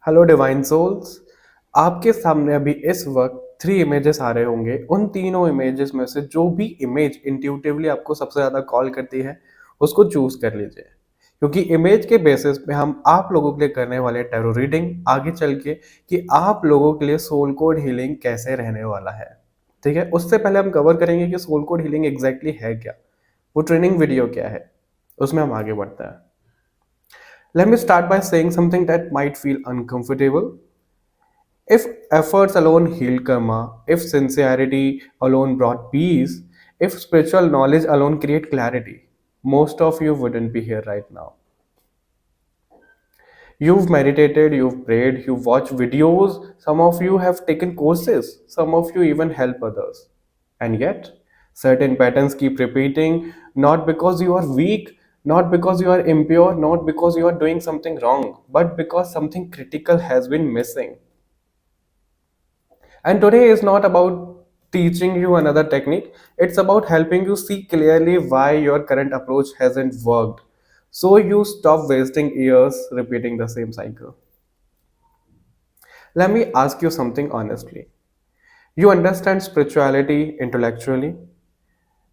Hello divine souls. आपके सामने अभी इस वक्त 3 इमेजेस आ रहे होंगे। उन तीनों इमेजेस में से जो भी इमेज इंट्यूटिवली आपको सबसे ज़्यादा कॉल करती है उसको चूज कर लीजिए, क्योंकि इमेज के बेसिस पे हम आप लोगों के लिए करने वाले टैरो रीडिंग आगे चल के कि आप लोगों के लिए सोल कोड हीलिंग कैसे रहने वाला है। ठीक है, उससे पहले हम कवर करेंगे कि सोल कोड हीलिंग एग्जैक्टली है क्या, वो ट्रेनिंग वीडियो क्या है, उसमें हम आगे बढ़ते हैं। Let me start by saying something that might feel uncomfortable. If efforts alone healed karma, if sincerity alone brought peace, if spiritual knowledge alone create clarity, most of you wouldn't be here right now. You've meditated, you've prayed, you've watched videos, some of you have taken courses, some of you even help others. And yet, certain patterns keep repeating, not because you are weak, not because you are impure, not because you are doing something wrong, but because something critical has been missing. And today is not about teaching you another technique, it's about helping you see clearly why your current approach hasn't worked. So you stop wasting years repeating the same cycle. Let me ask you something honestly. You understand spirituality intellectually,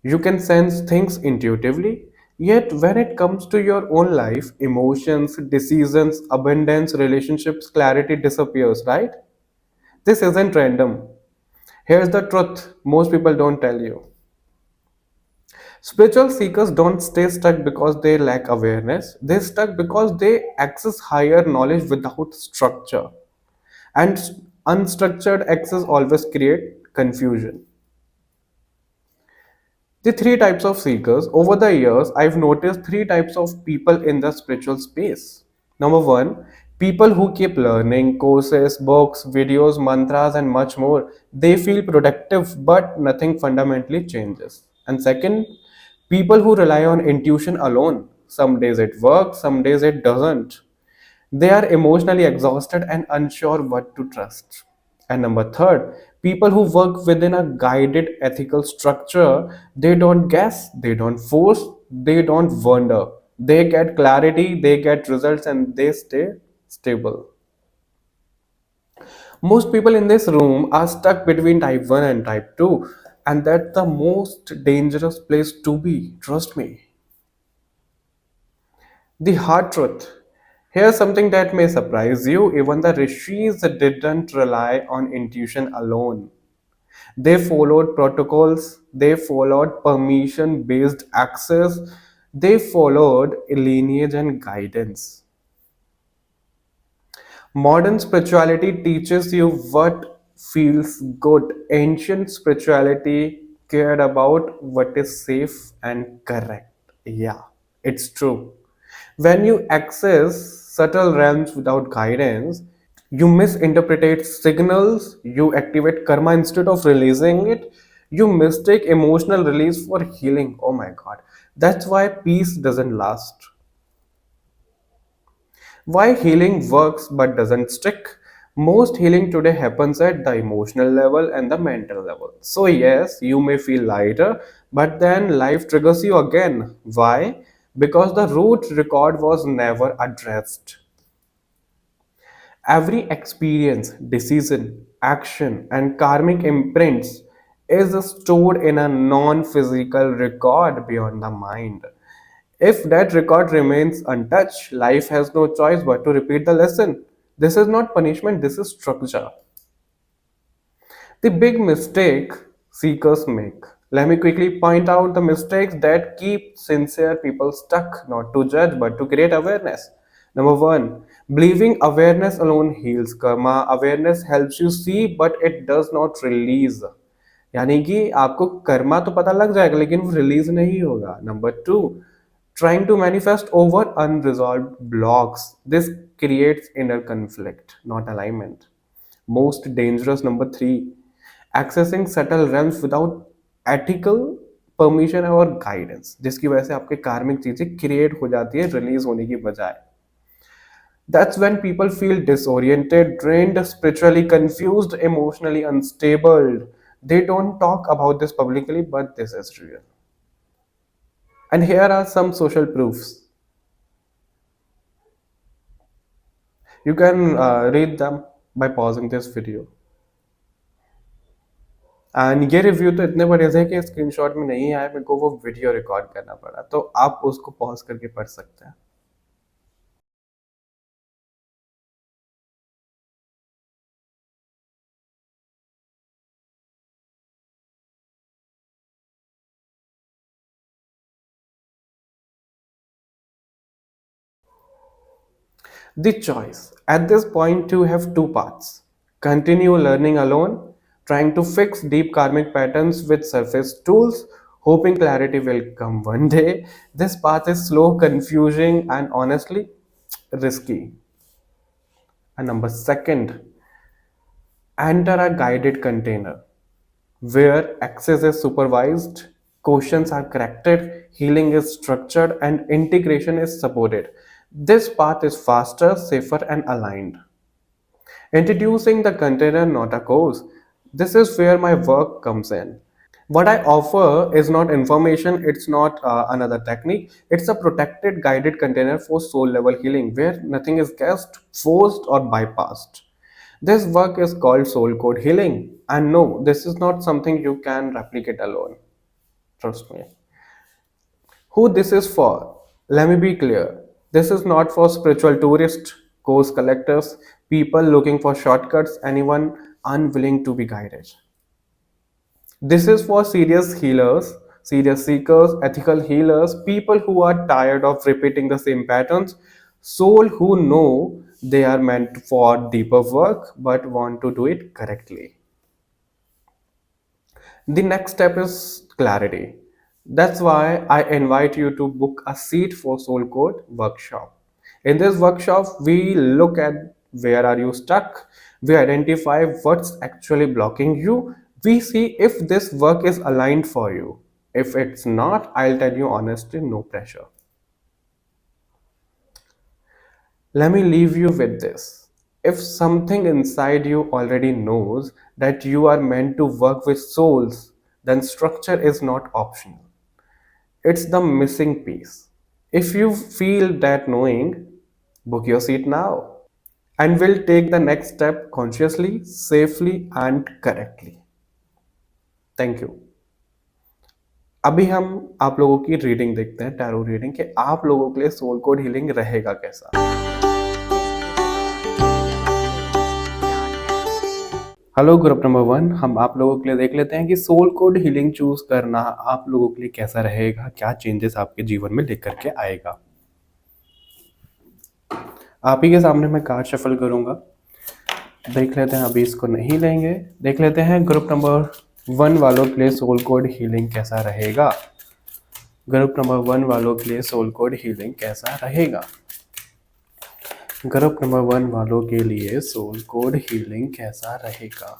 you can sense things intuitively, yet when it comes to your own life, emotions, decisions, abundance, relationships, clarity disappears, right? This isn't random. Here's the truth most people don't tell you. Spiritual seekers don't stay stuck because they lack awareness. They stuck because they access higher knowledge without structure. And unstructured access always create confusion. The three types of seekers. Over the years, I've noticed three types of people in the spiritual space. Number one, people who keep learning courses, books, videos, mantras, and much more. They feel productive, but nothing fundamentally changes. And second, people who rely on intuition alone. Some days it works, some days it doesn't. They are emotionally exhausted and unsure what to trust. And number third, people who work within a guided ethical structure, they don't guess, they don't force, they don't wonder. They get clarity, they get results, and they stay stable. Most people in this room are stuck between type 1 and type 2, and that's the most dangerous place to be. Trust me. The hard truth. Here's something that may surprise you. Even the rishis didn't rely on intuition alone. They followed protocols, they followed permission based access, they followed lineage and guidance. Modern spirituality teaches you what feels good. Ancient spirituality cared about what is safe and correct. Yeah, it's true. When you access subtle realms without guidance, you misinterpret signals, you activate karma instead of releasing it, you mistake emotional release for healing. Oh my god. That's why peace doesn't last. Why healing works but doesn't stick? Most healing today happens at the emotional level and the mental level. So, yes, you may feel lighter, but then life triggers you again. Why? Because the root record was never addressed. Every experience, decision, action, and karmic imprints is stored in a non physical record beyond the mind. If that record remains untouched, life has no choice but to repeat the lesson. This is not punishment, this is structure. The big mistake seekers make. Let me quickly point out the mistakes that keep sincere people stuck, not to judge but to create awareness. Number one, believing awareness alone heals karma. Awareness helps you see, but it does not release. यानी कि आपको कर्मा तो पता लग जाएगा लेकिन वो release नहीं होगा. Number two, trying to manifest over unresolved blocks. This creates inner conflict, not alignment. Most dangerous, number three, accessing subtle realms without ethical permission और गाइडेंस, जिसकी वजह से आपके कार्मिक चीजें क्रिएट हो जाती है रिलीज होने की बजाय. That's when people feel disoriented, drained, spiritually confused, emotionally unstable. They don't talk about this publicly, but this is real. And here are some social proofs. You can read them by pausing this video. And ये review तो इतने बड़े थे कि screenshot में नहीं आया, मेरे को वो वीडियो रिकॉर्ड करना पड़ा, तो आप उसको पॉज करके पढ़ सकते हैं. The choice. At this point, you have two paths. Continue learning alone, trying to fix deep karmic patterns with surface tools, hoping clarity will come one day. This path is slow, confusing, and honestly risky. And number second, enter a guided container where access is supervised, questions are corrected, healing is structured, and integration is supported. This path is faster, safer, and aligned. Introducing the container, not a course. This is where my work comes in. What I offer is not information, it's not another technique. It's a protected, guided container for soul level healing where nothing is guessed, forced, or bypassed. This work is called soul code healing. And no, this is not something you can replicate alone. Trust me. Who this is for? Let me be clear. This is not for spiritual tourists, course collectors, people looking for shortcuts, anyone unwilling to be guided. This is for serious healers, serious seekers, ethical healers, people who are tired of repeating the same patterns, soul who know they are meant for deeper work but want to do it correctly. The next step is clarity. That's why I invite you to book a seat for Soul Code workshop. In this workshop, we look at where are you stuck, we identify what's actually blocking you, we see if this work is aligned for you. If it's not, I'll tell you honestly, no pressure. Let me leave you with this. If something inside you already knows that you are meant to work with souls, then structure is not optional. It's the missing piece. If you feel that knowing, book your seat now. And we'll take the next step consciously, safely, and correctly. Thank you. अभी हम आप लोगों की reading देखते हैं, tarot reading, कि आप लोगों के लिए सोल कोड हीलिंग रहेगा कैसा. हेलो ग्रुप नंबर 1, हम आप लोगों के लिए देख लेते हैं कि सोल कोड हीलिंग चूज करना आप लोगों के लिए कैसा रहेगा, क्या चेंजेस आपके जीवन में लेकर के आएगा. आप ही के सामने मैं कार्ड शफल करूंगा, देख लेते हैं. अभी इसको नहीं लेंगे, देख लेते हैं ग्रुप नंबर 1 वालों के लिए सोल कोड हीलिंग कैसा रहेगा. ग्रुप नंबर 1 वालों के लिए सोल कोड हीलिंग कैसा रहेगा. ग्रुप नंबर 1 वालों के लिए सोल कोड हीलिंग कैसा रहेगा.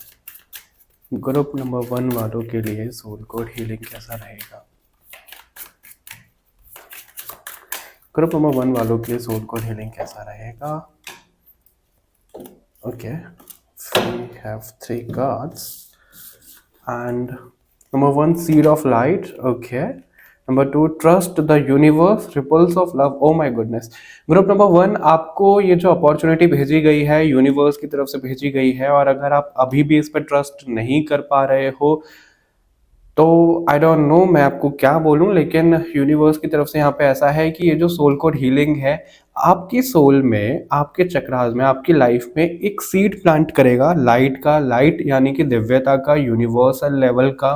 ग्रुप नंबर 1 वालों के लिए सोल कोड हीलिंग कैसा रहेगा. ग्रुप नंबर 1 वालों के लिए सोल कोड हीलिंग कैसा रहेगा. Okay, we have 3 cards and number 1, seed of light. Okay, number 2, trust the universe, ripples of love. Oh my goodness. Group number 1, आपको ये जो अपॉर्चुनिटी भेजी गई है यूनिवर्स की तरफ से भेजी गई है, और अगर आप अभी भी इस पर ट्रस्ट नहीं कर पा रहे हो तो आई डोंट नो मैं आपको क्या बोलूं, लेकिन यूनिवर्स की तरफ से यहाँ पे ऐसा है कि ये जो सोल कोड हीलिंग है आपकी सोल में, आपके चक्रास में, आपकी लाइफ में एक सीड प्लांट करेगा लाइट का. लाइट यानी कि दिव्यता का, यूनिवर्सल लेवल का,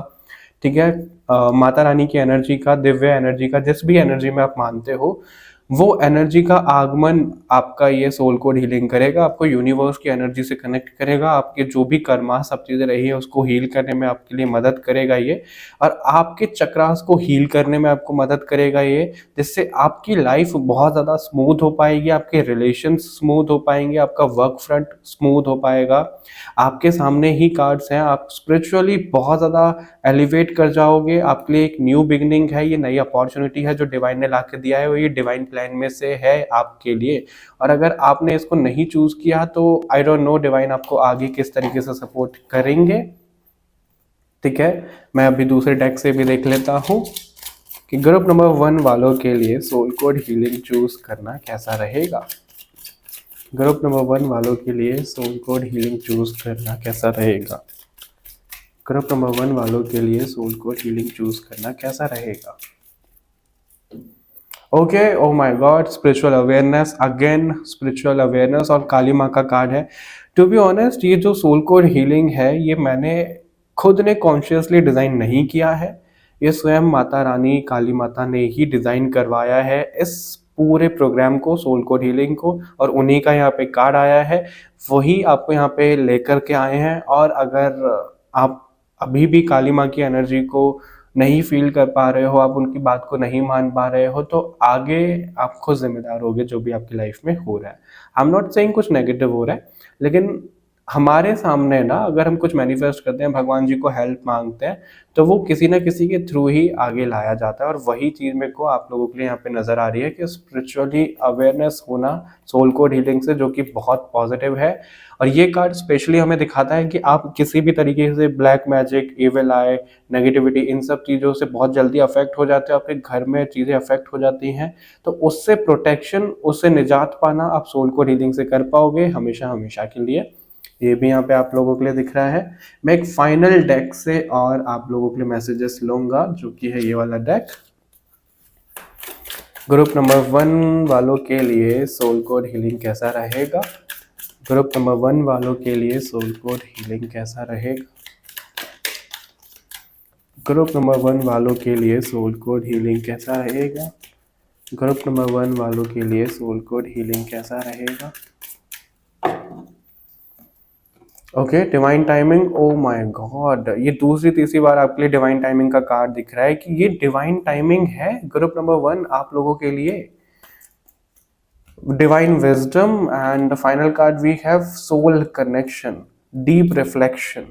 ठीक है, माता रानी की एनर्जी का, दिव्य एनर्जी का, जिस भी एनर्जी में आप मानते हो, वो एनर्जी का आगमन आपका ये सोल कोड हीलिंग करेगा. आपको यूनिवर्स की एनर्जी से कनेक्ट करेगा, आपके जो भी कर्मा सब चीज़ें रही है उसको हील करने में आपके लिए मदद करेगा ये, और आपके चक्रास को हील करने में आपको मदद करेगा ये, जिससे आपकी लाइफ बहुत ज़्यादा स्मूथ हो पाएगी, आपके रिलेशंस स्मूथ हो पाएंगे, आपका वर्क फ्रंट स्मूथ हो पाएगा. आपके सामने ही कार्ड्स हैं, आप स्पिरिचुअली बहुत ज़्यादा एलिवेट कर जाओगे. आपके लिए एक न्यू बिगनिंग है, ये नई अपॉर्चुनिटी है जो डिवाइन ने ला के दिया है, वो ये डिवाइन प्लान में से है आपके लिए. और अगर आपने इसको नहीं चूज किया तो आई डोंट नो डिवाइन आपको आगे किस तरीके से सपोर्ट करेंगे. ठीक है, मैं अभी दूसरे डेक से भी देख लेता हूं कि ग्रुप नंबर 1 वालों के लिए सोल कोड हीलिंग चूज करना कैसा रहेगा. ग्रुप नंबर 1 वालों के लिए सोल कोड हीलिंग चूज करना कैसा रहेगा? ग्रुप नंबर 1 वालों के लिए सोल कोड हीलिंग चूज करना कैसा रहेगा? Okay, oh my God, spiritual awareness again, spiritual awareness और काली माँ का कार्ड है। टू बी ऑनेस्ट, ये जो सोल कोड हीलिंग है ये मैंने खुद ने कॉन्शियसली डिज़ाइन नहीं किया है। ये स्वयं माता रानी काली माता ने ही डिज़ाइन करवाया है इस पूरे प्रोग्राम को, सोल कोड हीलिंग को, और उन्हीं का यहाँ पे कार्ड आया है, वही आपको यहाँ पे लेकर के आए हैं। और अगर आप अभी भी काली माँ की एनर्जी को नहीं फील कर पा रहे हो, आप उनकी बात को नहीं मान पा रहे हो, तो आगे आप खुद जिम्मेदार होगे जो भी आपकी लाइफ में हो रहा है। आई एम नॉट सेइंग कुछ नेगेटिव हो रहा है, लेकिन हमारे सामने ना अगर हम कुछ मैनिफेस्ट करते हैं, भगवान जी को हेल्प मांगते हैं, तो वो किसी ना किसी के थ्रू ही आगे लाया जाता है। और वही चीज़ मेरे को आप लोगों के लिए यहाँ पे नज़र आ रही है कि स्पिरिचुअली अवेयरनेस होना सोल कोड हीलिंग से, जो कि बहुत पॉजिटिव है। और ये कार्ड स्पेशली हमें दिखाता है कि आप किसी भी तरीके से ब्लैक मैजिक, इविल आई, नेगेटिविटी, इन सब चीज़ों से बहुत जल्दी अफेक्ट हो जाते हो, आपके घर में चीज़ें अफेक्ट हो जाती हैं, तो उससे प्रोटेक्शन, उससे निजात पाना आप सोल कोड हीलिंग से कर पाओगे हमेशा हमेशा के लिए। ये भी यहाँ पे आप लोगों के लिए दिख रहा है। मैं एक फाइनल डेक से और आप लोगों के लिए मैसेजेस लूंगा, जो कि है ये वाला डेक। ग्रुप नंबर 1 वालों के लिए सोल कोड हीलिंग कैसा रहेगा? ग्रुप नंबर 1 वालों के लिए सोल कोड हीलिंग कैसा रहेगा? ग्रुप नंबर 1 वालों के लिए सोल कोड हीलिंग कैसा रहेगा? ग्रुप नंबर 1 वालों के लिए सोल कोड हीलिंग कैसा रहेगा? Okay, divine timing, oh my God, ये दूसरी तीसरी बार आपके लिए डिवाइन टाइमिंग का कार्ड दिख रहा है कि ये डिवाइन टाइमिंग है ग्रुप नंबर 1 आप लोगों के लिए। Divine wisdom and final card we have soul connection, deep reflection.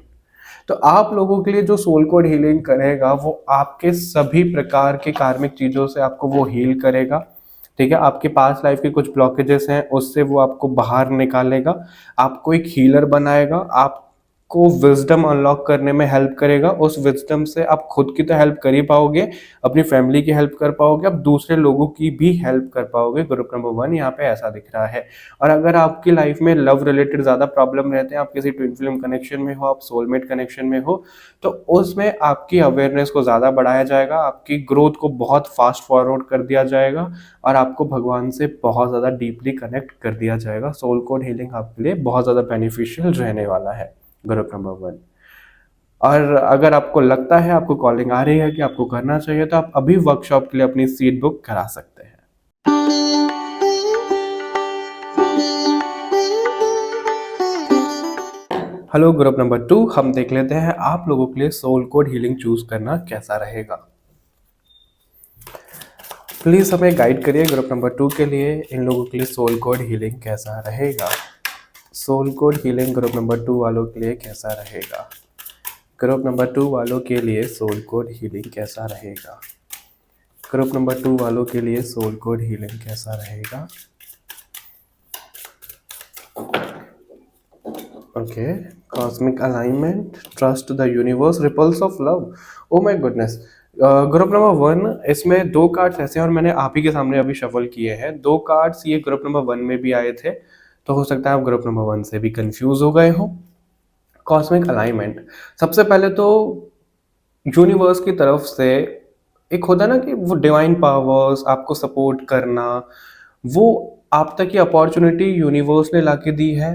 तो आप लोगों के लिए जो सोल कोड हीलिंग करेगा वो आपके सभी प्रकार के कार्मिक चीज़ों से आपको वो हील करेगा। ठीक है, आपके पास लाइफ के कुछ ब्लॉकेजेस हैं उससे वो आपको बाहर निकालेगा, आपको एक हीलर बनाएगा, आपको विजडम अनलॉक करने में हेल्प करेगा। उस विजडम से आप खुद की तो हेल्प कर ही पाओगे, अपनी फैमिली की हेल्प कर पाओगे, आप दूसरे लोगों की भी हेल्प कर पाओगे। ग्रुप नंबर 1 यहाँ पे ऐसा दिख रहा है। और अगर आपकी लाइफ में लव रिलेटेड ज़्यादा प्रॉब्लम रहते हैं, आप किसी ट्विन फ्लेम कनेक्शन में हो, आप सोलमेट कनेक्शन में हो, तो उसमें आपकी अवेयरनेस को ज़्यादा बढ़ाया जाएगा, आपकी ग्रोथ को बहुत फास्ट फॉरवर्ड कर दिया जाएगा, और आपको भगवान से बहुत ज़्यादा डीपली कनेक्ट कर दिया जाएगा। सोल कोड हीलिंग आपके लिए बहुत ज़्यादा बेनिफिशियल रहने वाला है ग्रुप नंबर 1। और अगर आपको लगता है, आपको कॉलिंग आ रही है कि आपको करना चाहिए, तो आप अभी वर्कशॉप के लिए अपनी सीट बुक करा सकते हैं। हेलो ग्रुप नंबर 2, हम देख लेते हैं आप लोगों के लिए सोल कोड हीलिंग चूज करना कैसा रहेगा। प्लीज हमें गाइड करिए ग्रुप नंबर 2 के लिए, इन लोगों के लिए सोल कोड हीलिंग कैसा रहेगा। Soul code healing group number 2 वालों के लिए कैसा रहेगा? ग्रुप नंबर 2 वालों के लिए सोल कोड हीलिंग कैसा रहेगा? ग्रुप नंबर 2 वालों के लिए सोल कोड हीलिंग कैसा रहेगा? Okay, cosmic alignment, trust the universe, ripples of love. Oh my goodness, group number 1, इसमें 2 कार्ड्स ऐसे हैं और मैंने आप ही के सामने अभी शफल किए हैं। 2 कार्ड्स ये ग्रुप नंबर 1 में भी आए थे, तो हो सकता है आप ग्रुप नंबर 1 से भी कंफ्यूज हो गए हो। कॉस्मिक अलाइनमेंट, सबसे पहले तो यूनिवर्स की तरफ से एक होता है ना कि वो डिवाइन पावर्स आपको सपोर्ट करना, वो आप तक ये अपॉर्चुनिटी यूनिवर्स ने लाके दी है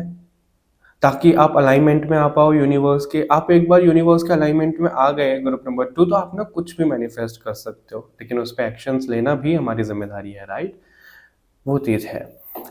ताकि आप अलाइनमेंट में आ पाओ यूनिवर्स के। आप एक बार यूनिवर्स के अलाइनमेंट में आ गए ग्रुप नंबर 2, तो आप ना कुछ भी मैनिफेस्ट कर सकते हो, लेकिन उस पर एक्शंस लेना भी हमारी जिम्मेदारी है, राइट? वो चीज़ है।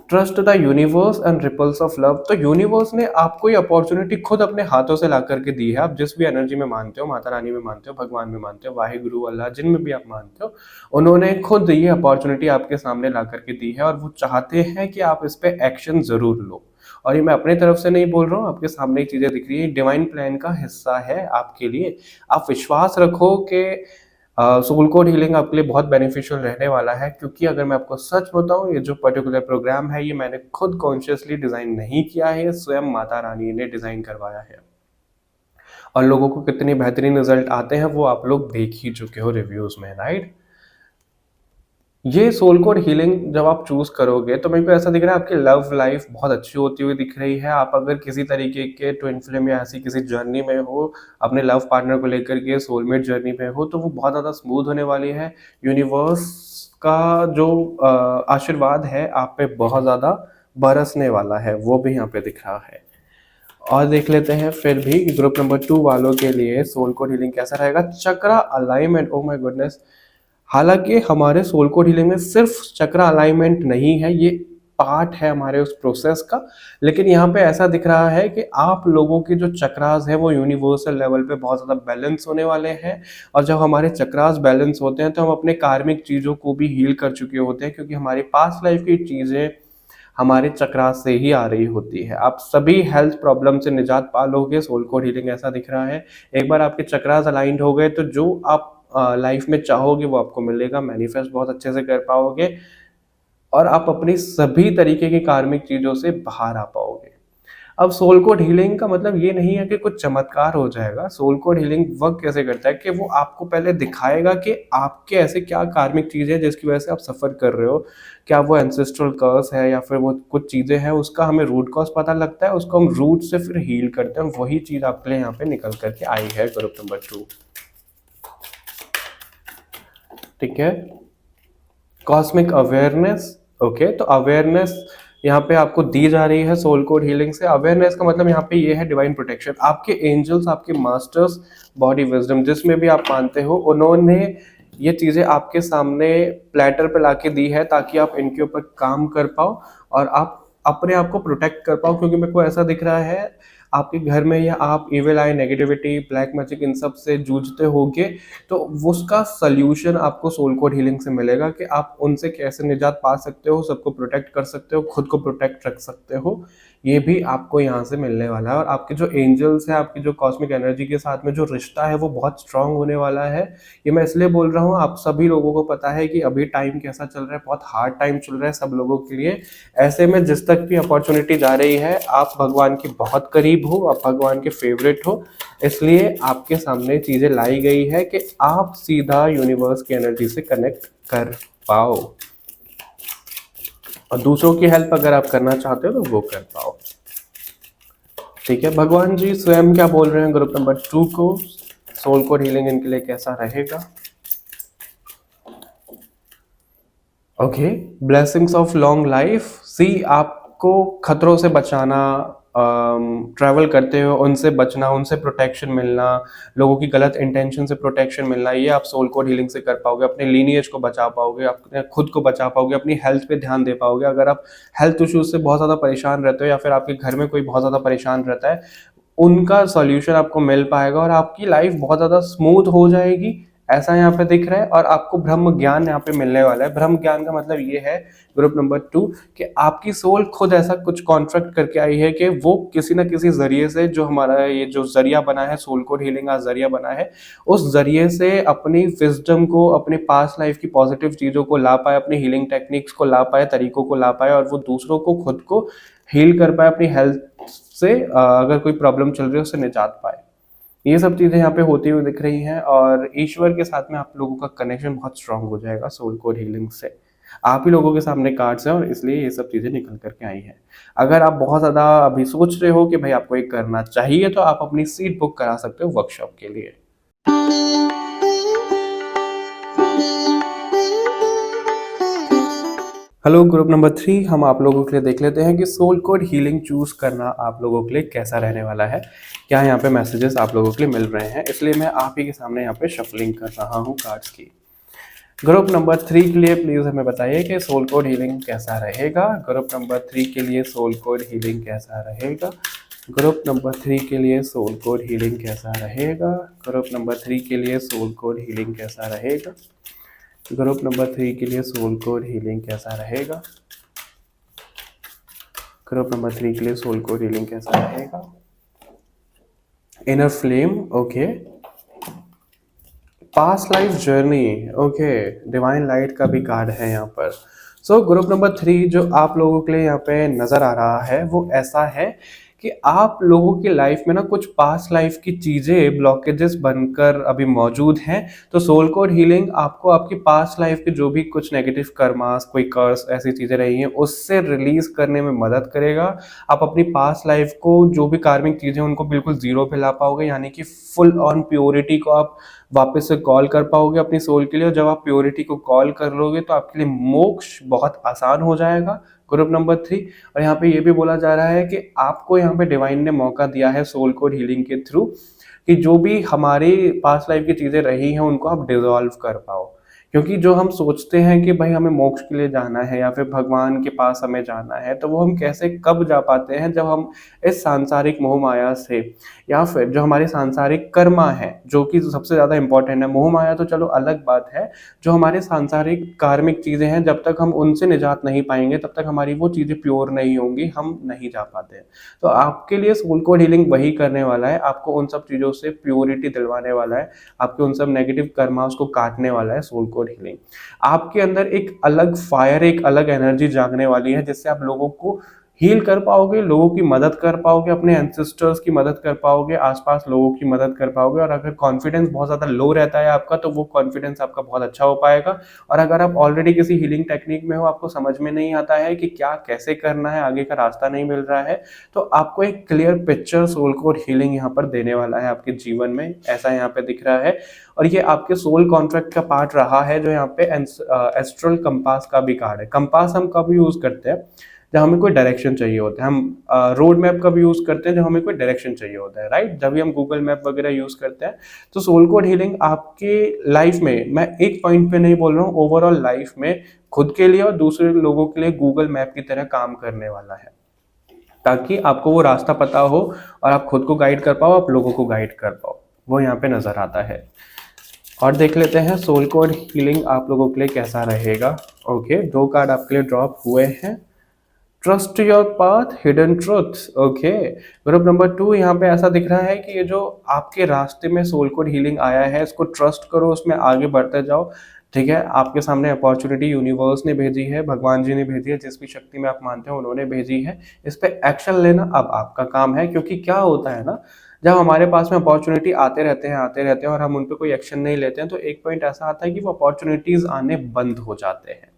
Trust the universe and ripples of love, तो यूनिवर्स ने आपको ये अपॉर्चुनिटी खुद अपने हाथों से ला करके दी है। आप जिस भी एनर्जी में मानते हो, माता रानी में मानते हो, भगवान में मानते हो, वाहे गुरु अल्लाह, जिनमें भी आप मानते हो, उन्होंने खुद ये अपॉर्चुनिटी आपके सामने ला करके दी है, और वो चाहते हैं कि आप इस पर एक्शन जरूर लो। और ये मैं अपनी तरफ से नहीं बोल रहा हूँ, आपके सामने चीज़ें दिख रही है, डिवाइन प्लान का हिस्सा है आपके लिए। आप विश्वास रखो कि सोल कोड हीलिंग आपके लिए बहुत बेनिफिशियल रहने वाला है, क्योंकि अगर मैं आपको सच बताऊं, ये जो पर्टिकुलर प्रोग्राम है ये मैंने खुद कॉन्शियसली डिज़ाइन नहीं किया है, ये स्वयं माता रानी ने डिज़ाइन करवाया है। और लोगों को कितने बेहतरीन रिजल्ट आते हैं वो आप लोग देख ही चुके हो रिव्यूज़ में, राइट? ये सोल कोड हीलिंग जब आप चूज करोगे तो मेरे को ऐसा दिख रहा है आपकी लव लाइफ बहुत अच्छी होती हुई दिख रही है। आप अगर किसी तरीके के ट्विन फ्लेम या ऐसी किसी जर्नी में हो, अपने लव पार्टनर को लेकर के सोलमेट जर्नी में हो, तो वो बहुत ज़्यादा स्मूथ होने वाली है। यूनिवर्स का जो आशीर्वाद है आप पे बहुत ज़्यादा बरसने वाला है, वो भी यहाँ पे दिख रहा है। और देख लेते हैं फिर भी ग्रुप नंबर 2 वालों के लिए सोल कोड हीलिंग कैसा रहेगा। चक्रा अलाइनमेंट, ओ माय गुडनेस। हालांकि हमारे सोल कोड हीलिंग में सिर्फ चक्रा अलाइनमेंट नहीं है, ये पार्ट है हमारे उस प्रोसेस का। लेकिन यहाँ पे ऐसा दिख रहा है कि आप लोगों के जो चक्रास है वो यूनिवर्सल लेवल पे बहुत ज़्यादा बैलेंस होने वाले हैं। और जब हमारे चक्रास बैलेंस होते हैं तो हम अपने कार्मिक चीज़ों को भी हील कर चुके होते हैं, क्योंकि हमारी पास्ट लाइफ की चीज़ें हमारे चक्रास से ही आ रही होती है। आप सभी हेल्थ प्रॉब्लम से निजात पा लोगे, सोल कोड हीलिंग ऐसा दिख रहा है। एक बार आपके चक्रास अलाइंड हो गए तो जो आप लाइफ में चाहोगे वो आपको मिलेगा, मैनिफेस्ट बहुत अच्छे से कर पाओगे और आप अपनी सभी तरीके की कार्मिक चीजों से बाहर आ पाओगे। अब सोल कोड हीलिंग का मतलब ये नहीं है कि कुछ चमत्कार हो जाएगा। सोल कोड हीलिंग वर्क कैसे करता है कि वो आपको पहले दिखाएगा कि आपके ऐसे क्या कार्मिक चीजें हैं जिसकी वजह से आप सफर कर रहे हो। क्या वो एंसेस्ट्रल कर्स है या फिर वो कुछ चीजें हैं, उसका हमें रूट कॉज पता लगता है, उसको हम रूट से फिर हील करते हैं। वही चीज आपके लिए यहाँ पे निकल करके आई है ग्रुप नंबर 2। ठीक है, कॉस्मिक अवेयरनेस। ओके, तो अवेयरनेस यहाँ पे आपको दी जा रही है सोल कोड हीलिंग से। अवेयरनेस का मतलब यहाँ पे ये है डिवाइन प्रोटेक्शन। आपके एंजल्स, आपके मास्टर्स, बॉडी विजडम जिसमें भी आप मानते हो, उन्होंने ये चीज़ें आपके सामने प्लेटर पे लाके दी है ताकि आप इनके ऊपर काम कर पाओ और आप अपने आप को प्रोटेक्ट कर पाओ। क्योंकि मेरे को ऐसा दिख रहा है आपके घर में या आप इविल आई, नेगेटिविटी, ब्लैक मैजिक इन सब से जूझते होगे, तो उसका सल्यूशन आपको सोल कोड हीलिंग से मिलेगा कि आप उनसे कैसे निजात पा सकते हो, सबको प्रोटेक्ट कर सकते हो, खुद को प्रोटेक्ट रख सकते हो। ये भी आपको यहाँ से मिलने वाला है। और आपके जो एंजल्स हैं, आपकी जो कॉस्मिक एनर्जी के साथ में जो रिश्ता है वो बहुत स्ट्रांग होने वाला है। ये मैं इसलिए बोल रहा हूँ, आप सभी लोगों को पता है कि अभी टाइम कैसा चल रहा है, बहुत हार्ड टाइम चल रहा है सब लोगों के लिए। ऐसे में जिस तक भी अपॉर्चुनिटी जा रही है, आप भगवान के बहुत करीब हो, आप भगवान के फेवरेट हो, इसलिए आपके सामने चीजें लाई गई है कि आप सीधा यूनिवर्स की एनर्जी से कनेक्ट कर पाओ और दूसरों की हेल्प अगर आप करना चाहते हो तो वो कर पाओ। ठीक है, भगवान जी स्वयं क्या बोल रहे हैं ग्रुप नंबर 2 को, सोल कोड हीलिंग इनके लिए कैसा रहेगा। Okay, blessings of long life. See, आपको खतरों से बचाना, ट्रैवल करते हो उनसे बचना, उनसे प्रोटेक्शन मिलना, लोगों की गलत इंटेंशन से प्रोटेक्शन मिलना, ये आप सोल कोड हीलिंग से कर पाओगे। अपने लीनिएज को बचा पाओगे, अपने खुद को बचा पाओगे, अपनी हेल्थ पे ध्यान दे पाओगे। अगर आप हेल्थ इश्यूज से बहुत ज़्यादा परेशान रहते हो या फिर आपके घर में कोई बहुत ज़्यादा परेशान रहता है, उनका सॉल्यूशन आपको मिल पाएगा और आपकी लाइफ बहुत ज़्यादा स्मूथ हो जाएगी, ऐसा यहाँ पे दिख रहा है। और आपको ब्रह्म ज्ञान यहाँ पे मिलने वाला है। ब्रह्म ज्ञान का मतलब ये है ग्रुप नंबर 2 कि आपकी सोल खुद ऐसा कुछ कॉन्ट्रैक्ट करके आई है कि वो किसी ना किसी जरिए से, जो हमारा ये जो जरिया बना है, सोल कोड हीलिंग का जरिया बना है, उस जरिए से अपनी विजडम को, अपने पास्ट लाइफ की पॉजिटिव चीज़ों को ला पाए, अपनी हीलिंग टेक्निक्स को ला पाए, तरीकों को ला पाए और वो दूसरों को, खुद को हील कर पाए, अपनी हेल्थ से अगर कोई प्रॉब्लम चल रही है उससे निजात पाए। ये सब चीज़ें यहाँ पे होती हुई दिख रही हैं और ईश्वर के साथ में आप लोगों का कनेक्शन बहुत स्ट्रांग हो जाएगा सोल कोड हीलिंग से। आप ही लोगों के सामने कार्ड्स हैं और इसलिए ये सब चीज़ें निकल करके आई हैं। अगर आप बहुत ज़्यादा अभी सोच रहे हो कि भाई आपको ये करना चाहिए, तो आप अपनी सीट बुक करा सकते हो वर्कशॉप के लिए। हेलो ग्रुप नंबर 3, हम आप लोगों के लिए देख लेते हैं कि सोल कोड हीलिंग चूज करना आप लोगों के लिए कैसा रहने वाला है। क्या यहाँ पे मैसेजेस आप लोगों के लिए मिल रहे हैं, इसलिए मैं आप ही के सामने यहाँ पे शफलिंग कर रहा हूँ कार्ड्स की। ग्रुप नंबर 3 के लिए प्लीज हमें बताइए कि सोल कोड हीलिंग कैसा रहेगा। ग्रुप नंबर 3 के लिए सोल कोड हीलिंग कैसा रहेगा। ग्रुप नंबर 3 के लिए सोल कोड हीलिंग कैसा रहेगा। ग्रुप नंबर 3 के लिए सोल कोड हीलिंग कैसा रहेगा। ग्रुप नंबर 3 के लिए सोल कोड हीलिंग कैसा रहेगा। ग्रुप नंबर 3 के लिए सोल कोड हीलिंग कैसा रहेगा। Inner flame, okay. Past life journey, okay. Divine light का भी कार्ड है यहाँ पर। सो ग्रुप नंबर 3 जो आप लोगों के लिए यहाँ पे नजर आ रहा है वो ऐसा है कि आप लोगों की लाइफ में ना कुछ पास्ट लाइफ की चीज़ें ब्लॉकेजेस बनकर अभी मौजूद हैं। तो सोल कोड हीलिंग आपको आपकी पास्ट लाइफ के जो भी कुछ नेगेटिव कर्मास, कोई कर्स ऐसी चीज़ें रही हैं, उससे रिलीज करने में मदद करेगा। आप अपनी पास्ट लाइफ को जो भी कार्मिक चीज़ें उनको बिल्कुल ज़ीरो पे ला पाओगे, यानी कि फुल ऑन प्योरिटी को आप वापस से कॉल कर पाओगे अपनी सोल के लिए। और जब आप प्योरिटी को कॉल कर लोगे तो आपके लिए मोक्ष बहुत आसान हो जाएगा। Group number 3। और यहाँ पे ये भी बोला जा रहा है कि आपको यहाँ पे डिवाइन ने मौका दिया है सोल कोड हीलिंग के थ्रू कि जो भी हमारी पास्ट लाइफ की चीज़ें रही हैं उनको आप डिजॉल्व कर पाओ। क्योंकि जो हम सोचते हैं कि भाई हमें मोक्ष के लिए जाना है या फिर भगवान के पास हमें जाना है, तो वो हम कैसे कब जा पाते हैं, जब हम इस सांसारिक मोह माया से या फिर जो हमारे सांसारिक कर्मा है, जो कि सबसे ज़्यादा इंपॉर्टेंट है। मोह माया तो चलो अलग बात है, जो हमारे सांसारिक कार्मिक चीज़ें हैं, जब तक हम उनसे निजात नहीं पाएंगे तब तक हमारी वो चीज़ें प्योर नहीं होंगी, हम नहीं जा पाते हैं। तो आपके लिए सोल कोड हीलिंग वही करने वाला है, आपको उन सब चीज़ों से प्योरिटी दिलवाने वाला है, आपके उन सब नेगेटिव कर्मास को काटने वाला है सोल कोड हीलिंग। आपके अंदर एक अलग फायर, एक अलग एनर्जी जागने वाली है, जिससे आप लोगों को हील कर पाओगे, लोगों की मदद कर पाओगे, अपने एंसेस्टर्स की मदद कर पाओगे, आसपास लोगों की मदद कर पाओगे। और अगर कॉन्फिडेंस बहुत ज़्यादा लो रहता है आपका, तो वो कॉन्फिडेंस आपका बहुत अच्छा हो पाएगा। और अगर आप ऑलरेडी किसी हीलिंग टेक्निक में हो, आपको समझ में नहीं आता है कि क्या कैसे करना है, आगे का रास्ता नहीं मिल रहा है, तो आपको एक clear picture soul code healing यहाँ पर देने वाला है आपके जीवन में, ऐसा यहाँ पे दिख रहा है। और ये आपके सोल कॉन्ट्रैक्ट का पार्ट रहा है, जो यहाँ पे एस्ट्रल कंपास का भी कार्ड है। कंपास हम कब यूज करते हैं, जब हमें कोई डायरेक्शन चाहिए होता है। हम रोड मैप का भी यूज करते हैं जब हमें कोई डायरेक्शन चाहिए होता है, राइट। जब भी हम गूगल मैप वगैरह यूज करते हैं। तो सोल कोड हीलिंग आपके लाइफ में, मैं एक पॉइंट पे नहीं बोल रहा हूँ, ओवरऑल लाइफ में खुद के लिए और दूसरे लोगों के लिए गूगल मैप की तरह काम करने वाला है, ताकि आपको वो रास्ता पता हो और आप खुद को गाइड कर पाओ, आप लोगों को गाइड कर पाओ। वो यहाँ पे नजर आता है। और देख लेते हैं सोल कोड हीलिंग आप लोगों के लिए कैसा रहेगा। ओके, 2 कार्ड आपके लिए ड्रॉप हुए हैं। Trust your path, hidden truth. Okay, group number 2, यहाँ पे ऐसा दिख रहा है कि ये जो आपके रास्ते में सोल कोड हीलिंग आया है, इसको ट्रस्ट करो, उसमें आगे बढ़ते जाओ। ठीक है, आपके सामने अपॉर्चुनिटी यूनिवर्स ने भेजी है, भगवान जी ने भेजी है, जिस भी शक्ति में आप मानते हो उन्होंने भेजी है। इस पे एक्शन लेना अब आपका काम है। क्योंकि क्या होता है ना, जब हमारे पास में अपॉर्चुनिटी आते रहते हैं और हम उन पे कोई एक्शन नहीं लेते हैं, तो एक पॉइंट ऐसा आता है कि वो अपॉर्चुनिटीज आने बंद हो जाते हैं।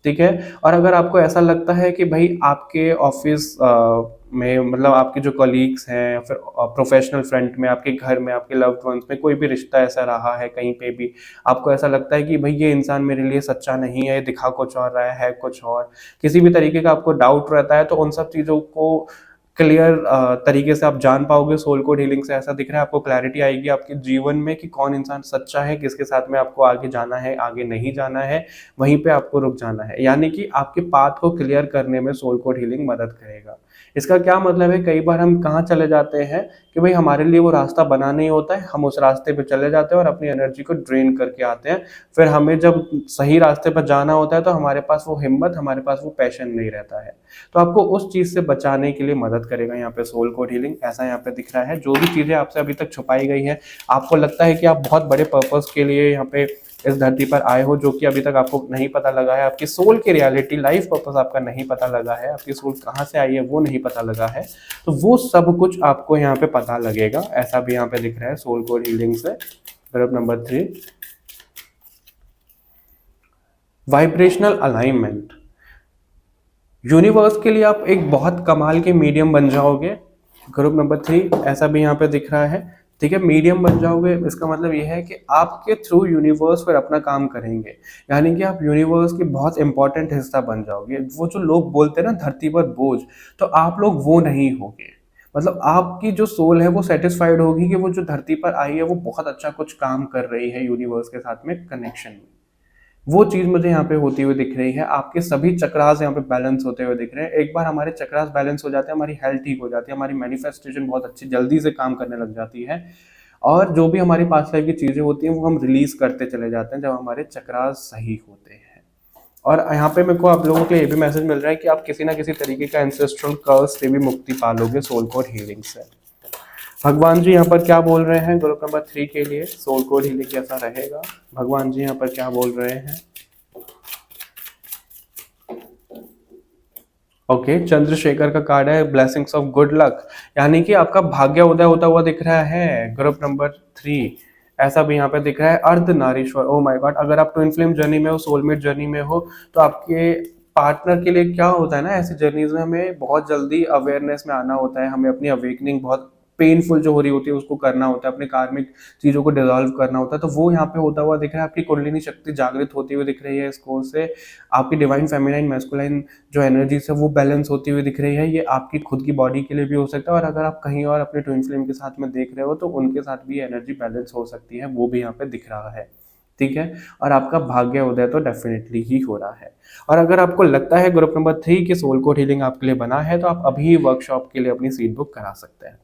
ठीक है। और अगर आपको ऐसा लगता है कि भाई आपके ऑफिस में, मतलब आपके जो कलीग्स हैं या फिर प्रोफेशनल फ्रंट में, आपके घर में, आपके लव्ड वंस में कोई भी रिश्ता ऐसा रहा है, कहीं पे भी आपको ऐसा लगता है कि भाई ये इंसान मेरे लिए सच्चा नहीं है, दिखा कुछ और रहा है कुछ और, किसी भी तरीके का आपको डाउट रहता है, तो उन सब चीज़ों को क्लियर तरीके से आप जान पाओगे सोल कोड हीलिंग से। ऐसा दिख रहा है, आपको क्लैरिटी आएगी आपके जीवन में कि कौन इंसान सच्चा है, किसके साथ में आपको आगे जाना है, आगे नहीं जाना है, वहीं पे आपको रुक जाना है। यानी कि आपके पाथ को क्लियर करने में सोल कोड हीलिंग मदद करेगा। इसका क्या मतलब है, कई बार हम कहाँ चले जाते हैं कि भाई हमारे लिए वो रास्ता बना नहीं होता है, हम उस रास्ते पे चले जाते हैं और अपनी एनर्जी को ड्रेन करके आते हैं। फिर हमें जब सही रास्ते पर जाना होता है, तो हमारे पास वो हिम्मत, हमारे पास वो पैशन नहीं रहता है। तो आपको उस चीज से बचाने के लिए मदद करेगा यहाँ पे सोल कोड हीलिंग, ऐसा यहाँ पे दिख रहा है। जो भी चीजें आपसे अभी तक छुपाई गई है, आपको लगता है कि आप बहुत बड़े पर्पस के लिए यहाँ पे इस धरती पर आए हो, जो कि अभी तक आपको नहीं पता लगा है, आपकी सोल की रियलिटी, लाइफ पर्पस आपका नहीं पता लगा है, आपकी सोल कहाँ से आई है वो नहीं पता लगा है, तो वो सब कुछ आपको यहाँ पे पता लगेगा, ऐसा भी यहाँ पे दिख रहा है सोल कोड हीलिंग से। Group number 3, vibrational alignment. Universe के लिए आप एक बहुत कमाल के मीडियम बन जाओगे। ग्रुप नंबर 3, ऐसा भी यहाँ पे दिख रहा है। ठीक है, मीडियम बन जाओगे, इसका मतलब ये है कि आपके थ्रू यूनिवर्स फिर अपना काम करेंगे। यानी कि आप यूनिवर्स की बहुत इंपॉर्टेंट हिस्सा बन जाओगे। वो जो लोग बोलते हैं ना धरती पर बोझ, तो आप लोग वो नहीं होगे। मतलब आपकी जो सोल है वो सेटिस्फाइड होगी कि वो जो धरती पर आई है वो बहुत अच्छा कुछ काम कर रही है यूनिवर्स के साथ में कनेक्शन में। वो चीज मुझे यहाँ पे होती हुई दिख रही है। आपके सभी चक्रास यहाँ पे बैलेंस होते हुए दिख रहे हैं। एक बार हमारे चक्रास बैलेंस हो जाते हैं, हमारी हेल्थ ठीक हो जाती है, हमारी मैनिफेस्टेशन बहुत अच्छी जल्दी से काम करने लग जाती है। और जो भी हमारी पास्ट लाइफ की चीजें होती हैं वो हम रिलीज करते चले जाते हैं जब हमारे चक्रास सही होते हैं। और यहाँ पे मेरे को आप लोगों के लिए ये भी मैसेज मिल रहा है कि आप किसी ना किसी तरीके का एंसेस्ट्रल कर्स से भी मुक्ति पालोगे सोल कोड हीलिंग से। भगवान जी यहाँ पर क्या बोल रहे हैं ग्रुप नंबर 3 के लिए, सोल कोड हीलिंग कैसा रहेगा, भगवान जी यहाँ पर क्या बोल रहे हैं। ओके, चंद्रशेखर का कार्ड है ब्लेसिंग्स ऑफ गुड लक, यानी कि आपका भाग्य उदय होता हुआ दिख रहा है। ग्रुप नंबर 3, ऐसा भी यहाँ पे दिख रहा है। अर्धनारीश्वर, ओ माय गॉड, अगर आप ट्विन फ्लेम जर्नी में हो, सोलमेट जर्नी में हो, तो आपके पार्टनर के लिए क्या होता है ना, ऐसी जर्नीज में हमें बहुत जल्दी अवेयरनेस में आना होता है, हमें अपनी अवेकनिंग बहुत पेनफुल जो हो रही होती है उसको करना होता है, अपने कार्मिक चीजों को डिजॉल्व करना होता है, तो वो यहाँ पे होता हुआ दिख रहा है। आपकी कुंडलिनी शक्ति जागृत होती हुई दिख रही है इस कोर्स से। आपकी डिवाइन फेमिनाइन मैस्कुलाइन जो एनर्जीज है वो बैलेंस होती हुई दिख रही है। ये आपकी खुद की बॉडी के लिए भी हो सकता है, और अगर आप कहीं और अपने ट्विन फ्लेम के साथ में देख रहे हो तो उनके साथ भी एनर्जी बैलेंस हो सकती है, वो भी यहाँ पे दिख रहा है। ठीक है, और आपका भाग्य उदय तो डेफिनेटली ही हो रहा है। और अगर आपको लगता है ग्रुप नंबर 3 की सोल कोड हीलिंग आपके लिए बना है, तो आप अभी वर्कशॉप के लिए अपनी सीट बुक करा सकते हैं।